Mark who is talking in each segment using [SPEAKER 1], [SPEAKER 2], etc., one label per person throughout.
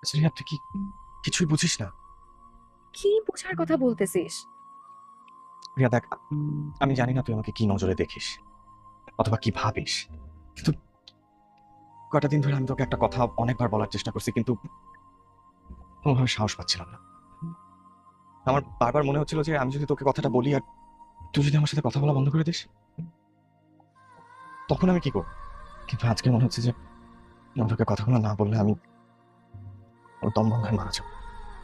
[SPEAKER 1] শ্রেয়া, তুই কি কিছুই বুঝিস না?
[SPEAKER 2] কি বোঝার কথা বলতেছিস?
[SPEAKER 1] রিয়া দেখ, আমি জানি না তুই আমাকে কি নজরে দেখিস অথবা কি ভাবিস, কিন্তু কয়টা দিন ধরে আমি তোকে একটা কথা অনেকবার বলার চেষ্টা করছি, কিন্তু কোনোভাবে সাহস পাচ্ছিলাম না। আমার বারবার মনে হচ্ছিল যে আমি যদি তোকে কথাটা বলি আর তুই যদি আমার সাথে কথা বলা বন্ধ করে দিস, তখন আমি কি করব। কিন্তু আজকে মনে হচ্ছে যে আমি তোকে কথাগুলো না বললে আমি দম বন্ধ হয়ে মারা যাবো।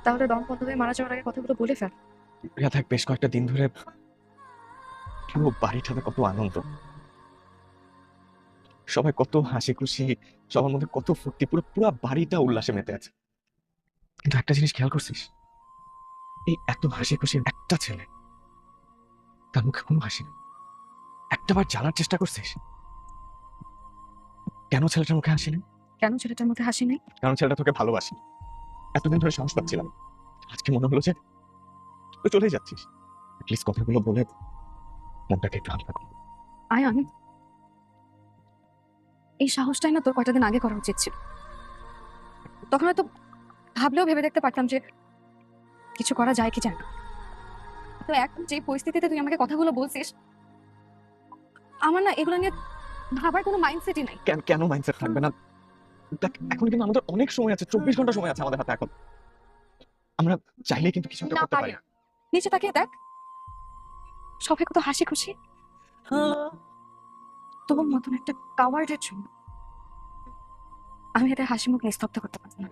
[SPEAKER 2] তাহলে দম বন্ধ হয়ে মারা যাওয়ার আগে কথাগুলো বলে ফেল।
[SPEAKER 1] রিয়া দেখ, বেশ কয়েকটা দিন ধরে পুরো বাড়িটাতে কত আনন্দ, সবাই কত হাসি খুশি, সবার মধ্যে কত ফুর্তি, পুরো পুরো বাড়িটা উল্লাসে মেতে আছে। কিন্তু একটা জিনিস খেয়াল করছিস, এই এত হাসি খুশির একটা ছেলে, তার মুখে কোনো হাসি নেই। একটাবার জানার চেষ্টা করছিস কেন ছেলেটার মুখে হাসি নেই?
[SPEAKER 2] কেন ছেলেটার মধ্যে হাসি নেই?
[SPEAKER 1] কারণ ছেলেটা তোকে ভালোবাসি। এতদিন ধরে সাহস পাচ্ছিলাম, আজকে মনে হলো যে তুই চলেই যাচ্ছিস। প্লিজ কথাগুলো বলে মনটাকে একটু হালকা কর।
[SPEAKER 2] আয়ান, এই সাহসটাই না তোর কয়টা দিন আগে করা উচিত ছিল। তখন হয়তো ভাবলেও ভেবে দেখতে পারতাম যে কিছু করা যায় কি যায় না। তো এখন যে পরিস্থিতিতে তুই আমাকে কথাগুলো বলছিস, আমার না এগুলো নিয়ে ভাবার কোনো মাইন্ডসেটই নাই।
[SPEAKER 1] কেন কেন মাইন্ডসেট থাকবে না? দেখ, এখন কিন্তু আমাদের অনেক সময় আছে, 24 ঘন্টা সময় আছে আমাদের হাতে। এখন আমরা চাইলে কিন্তু কিছু একটা
[SPEAKER 2] না
[SPEAKER 1] করতে
[SPEAKER 2] পারি
[SPEAKER 1] পারি।
[SPEAKER 2] না। নিচে তাকিয়ে দেখ, সবাই কত হাসি খুশি। তোর মতন একটা কাওয়ার্ডের জন্য আমি এদের হাসি মুখ নিস্তব্ধ করতে পারছি না।